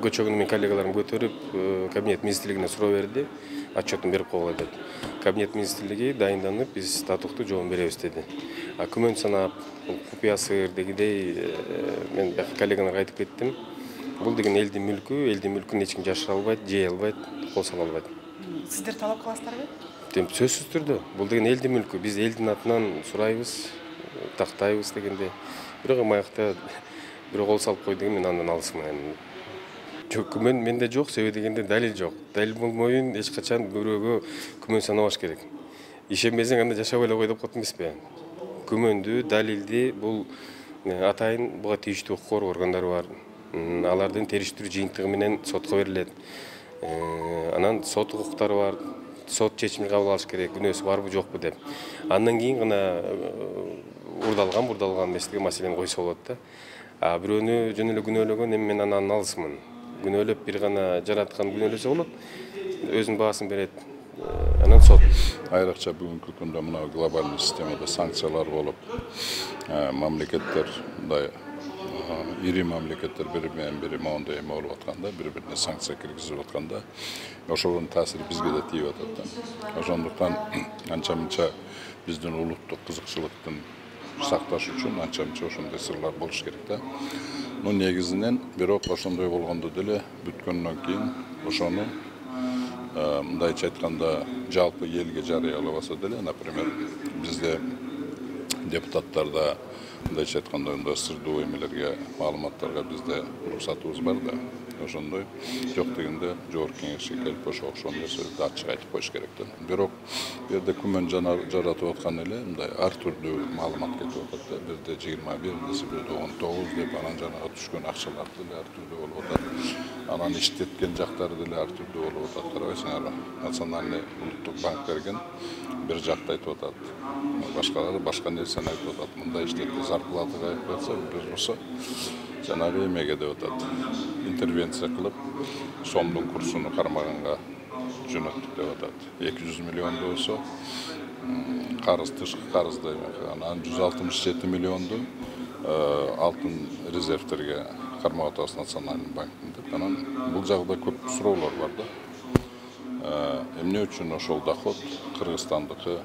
көчөгүнү мен коллегаларым көтөрүп, кабинет министрлигине суроо берди. Отчетун берип койгула деп. Кабинет министрлиги дайынданып, биз татыктуу жооп беребиз деди. Күмөн санап, купуя сыр дегидей мен коллегаларга айтып кеттим. Бул деген элдин мүлкүн эч ким жашыра албайт, жей албайт, кол сала албайт. Сиздер талап кыласыздарбы? Сөзсүз түрдө. Бул деген элдин мүлкү. Биз элдин атынан сурайбыз, тактайбыз дегенде. Бирок маякта бирок кол салып кой деген мен андан алысмын. Жок, күмөн менде жок, себеби дегенде далил жок. Далил болмойун эч качан бирөөгө күмөн санабаш керек. Ишенбесең анда жашабай эле кой деп коет эмеспи? Күмөндү, далилди бул атайын буга тийиштүү укук коргоо органдары бар. Алардын териштирүү жыйынтыгы менен сотко берилет. Анан сот укуктары бар. Сот чечим кабыл алыш керек, күнөөсү барбы жокпу деп. Андан кийин гана бурдалган эмес деген маселени койсо болот да. Бирөөнү жөн эле күнөөлөгөн, эми мен андан алысмын. Күнөөлөп бир гана жараткан күнөөлөсө болот. Өзүнүн баасын берет. Анан сот. Айрыкча бүгүнкү күндө мына глобалдуу системада санкциялар болуп, мамлекеттер мындай ири мамлекеттер бири менен бири моундай эме болуп атканда, бири-бирине санкция киргизип атканда, ошонун таасири бизге да тийип атат да. Ошондуктан анча-мынча биздин улуттук кызыкчылыктын сакташ үчүн анча-мынча ошондой сырлар болуш керек да. Негизинен бирок ошондой болгондо деле бүткөндөн кийин ошону мындайча айтканда жалпы элге жарыялабаса деле, например, бизде депутаттарда мындайча айтканда мындай сырдуу эмелерге, маалыматтарга бизде уруксатыбыз бар да. Ошондой жок дегенде жогорку кеңешке келип ошол нерселерди ачык айтып коюш керек да. Бирок бу жерде күмөн жаратып аткан эле мындай ар түрдүү маалымат кетип атат да. Бирде 21, бирде 19 деп анан жанагы түшкөн акчалар деле ар түрдүү болуп атат. Анан иштеткен жактары деле ар түрдүү болуп атат. Карабайсыңарбы? Национальный улуттук банк берген бир жакты айтып атат. Башкалары башка нерсени айтып атат. Мындай иштетти, зарплатага айтса, бир болсо жанагы эмеге деп атат. Интервенция кылып, сомдун курсуну кармаганга жөнөттүк деп атат. 200 миллион болсо, карыз тышкы карызды анан 167 миллионду алтын резервтерге кармап атабыз национальный банктын деп. Анан бул жагда көп суроолор бар да. Эмне үчүн ошол доход Кыргызстандыкы,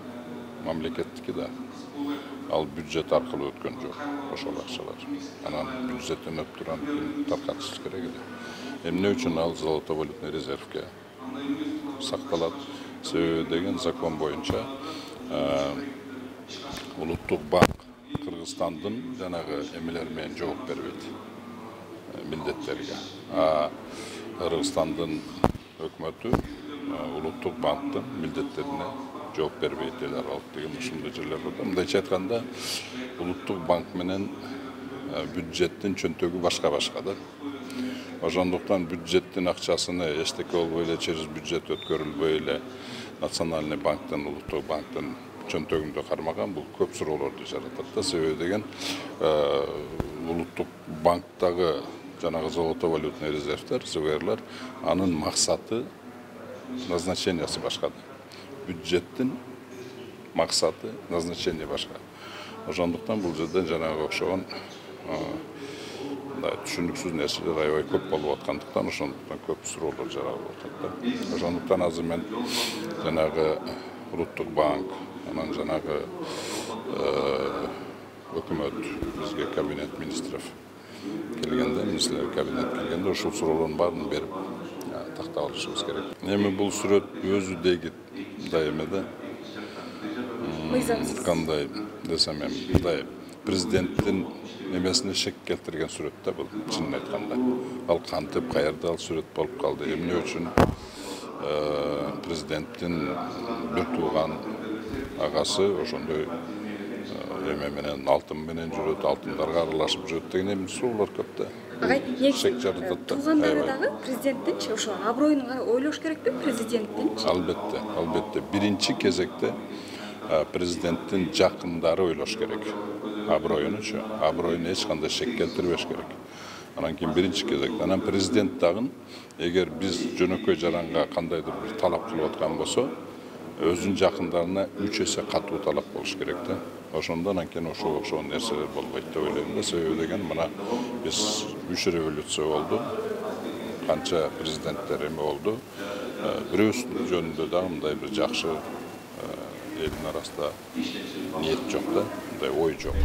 мамлекеттики да. Ал бюджет аркылуу өткөн жок ошол акчалар. Анан бюджеттен өп турган таркатыш керек эле. Эмне үчүн ал золото-валютный резервге сакталат? Себеби деген закон боюнча улуттук банк Кыргызстандын жанагы эмелер менен жооп бербейт милдеттерге. Кыргызстандын өкмөтү улуттук банктын милдеттерине жооп бербейт эле алып деген ушундай жерлер бар. Мындайча айтканда, улуттук банк менен бюджеттин чөнтөгү башка-башка да. Ошондуктан бюджеттин акчасыны эчтеке болбой эле через бюджет өткөрүлбөй эле национальный банктын, улуттук банктын чөнтөгүндө кармаган бул көп суроолорду жаратат да. Себеби деген улуттук банктагы жанагы золото-валютный резервтер, ЗВРлар, анын максаты, назначениясы башка да. Бюджеттин максаты, назначение башка. Ошондуктан бул жерде жанагы окшогон түшүнүксүз нерселер аябай көп болуп аткандыктан ошондуктан көп суроолор жаралып атат да. Ошондуктан азыр мен жанагы улуттук банк, анан жанагы өкмөт бизге кабинет министров келгенде, министрлер кабинет келгенде ошол суроолордун баарын берип тактап алышыбыз керек. Эми бул сүрөт өзү деги мындай эме да. Кандай десем эми мындай президенттин эмесине шек келтирген сүрөт да бул, чынын айтканда. Ал кантип, каерде ал сүрөт болуп калды, эмне үчүн президенттин бир тууган агасы ошондой эме менен алтын менен жүрөт, алтындарга аралашып жүрөт деген эми суроолор көп да. Негизи туугандары дагы президенттинчи ошо аброюн ойлош керекпи президенттинчи? Албетте. Биринчи кезекте президенттин жакындары ойлош керек. Аброюнучу, аброюна эч кандай шек келтирбеш керек. Анан кийин биринчи кезекте, анан президент дагы эгер биз жөнөкөй жаранга кандайдыр бир талап кылып аткан болсо, өзүнүн жакындарына 3 эсе катуу талап болуш керек да. Ошондон анткени ошого окшогон нерселер болбойт деп ойлойм да. Себеби деген мына биз 3 революция болду. kança prezidenttер эме болду. Бирөөсүнүн жөнүндө да мындай бир жакшы элдин арасында ниет жок да, мындай ой жок.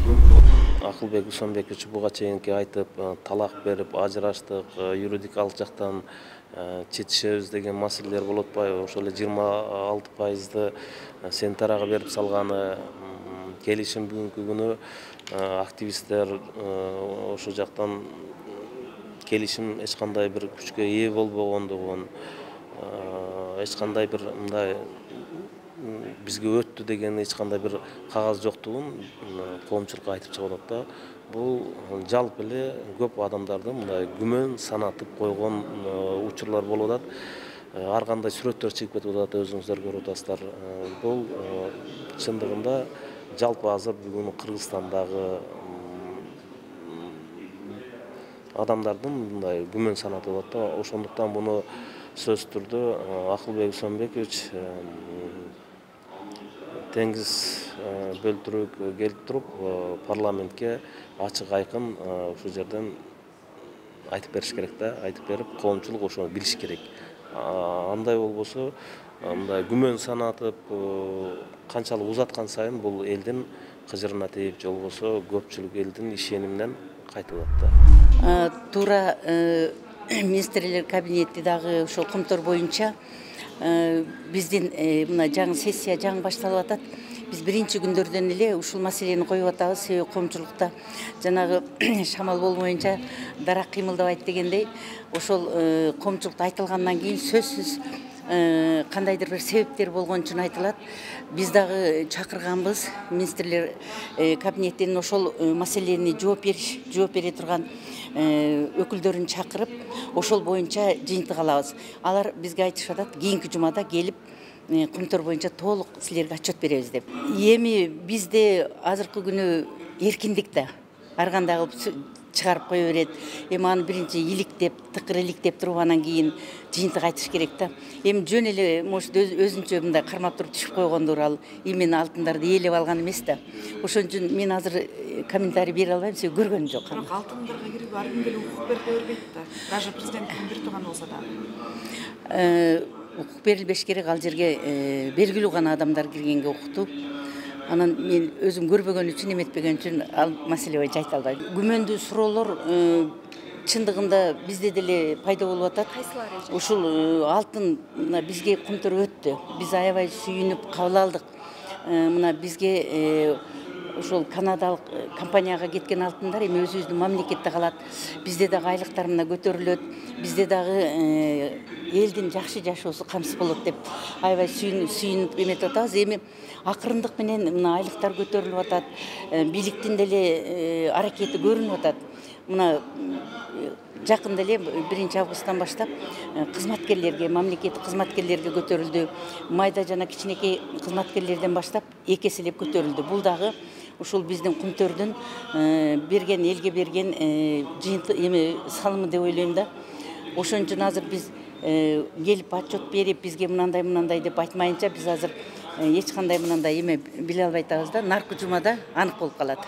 Акылбек Усанбекович буга чейинки айтып, талак берип, ажыраштык, юридикалык жактан четишебиз деген маселелер болуп атпайбы? Ошол эле 26%ды сен тарага берип салганы, келишим бүгүнкү күнү активисттер ошол жактан келишим эч кандай бир күчкө ээ болбогондугун, эч кандай бир мындай бизге өттү деген эч кандай бир кагаз жоктугун коомчулукка айтып чыгып атат да. Бул жалпы эле көп адамдарды мындай күмөн санатып койгон учурлар болуп атат. Ар кандай сүрөттөр чыгып кетип атат, өзүңүздөр көрүп атасыздар. Бул чындыгында жалпы азыр бүгүн Кыргызстандагы адамдардын мындай күмөн санатып атат да. Ошондуктан буну сөзсүз түрдө Акылбек Усанбекович теңиз бөлтүрүк келтирип парламентке ачык айкын ушул жерден айтып бериш керек да, айтып берип, коомчулук ошону билиш керек. Андай болбосо, мындай күмөн санатып канчалык узаткан сайын бул элдин кыжырына тийип, же болбосо көпчүлүк элдин ишениминен кайтып атат да. Туура министрлер кабинети дагы ошол кумтор боюнча биздин мына жаңы сессия жаңы башталып атат. Биз биринчи күндөрдөн эле ушул маселени коюп атабыз. Себеби коомчулукта жанагы шамал болмоюнча дарак кыймылдабайт дегендей, ошол коомчулукта айтылгандан кийин сөзсүз кандайдыр бир себептер болгон үчүн айтылат. Биз дагы чакырганбыз министрлер кабинетинин ошол маселени жооп бере турган өкүлдөрүн чакырып, ошол боюнча жыйынтык алабыз. Алар бизге айтышып атат, кийинки жумада келип кумтор боюнча толук силерге отчет беребиз деп. Эми бизде азыркы күнү эркиндик да, ар кандай кылып чыгарып кое берет. Эми аны биринчи иликтеп, тыкыр иликтеп туруп анан кийин жыйынтык айтыш керек да. Эми жөн эле может өзүнчө мындай кармап туруп түшүп койгондур, ал эмен алтындарды ээлеп алган эмес да. Ошон үчүн мен азыр комментарий бере албайм, себеби көргөнүм жок. Бирок алтындырга кирүүгө ар кимге эле укук берилбейт да. Даже президенттин бир турган болсо да. Укук берилбеш керек, ал жерге белгилүү гана адамдар киргенге укуктуу. Анан мен өзүм көрбөгөн үчүн, эметпеген үчүн ал маселе боюнча айта албайм. Күмөндүү суроолор чындыгында бизде деле пайда болуп атат. Кайсылары? Ушул алтын мына бизге кумтор өттү. Биз аябай сүйүнүп кабыл алдык. Мына бизге ошол канадалык компанияга кеткен алтындар эми өзүбүздүн мамлекетте калат. Бизде дагы айлыктар мына көтөрүлөт. Бизде дагы элдин жакшы жашоосу камсыз болот деп аябай сүйүнүп эметип атабыз. Эми акырындык менен мына айлыктар көтөрүлүп атат. Бийликтин деле аракети көрүнүп атат. Мына жакында эле 1 августтан баштап кызматкерлерге, мамлекеттик кызматкерлерге көтөрүлдү. Майда жана кичинекей кызматкерлерден баштап 2 эселеп көтөрүлдү. Бул дагы ушул биздин кумтөрдүн берген, элге берген жыйынтык эми салымы деп ойлойм да. Ошон үчүн азыр биз келип отчет берип, бизге мындай деп айтмайынча биз азыр эч кандай мындай эме биле албай атабыз да. Наркы жумада анык болуп калат.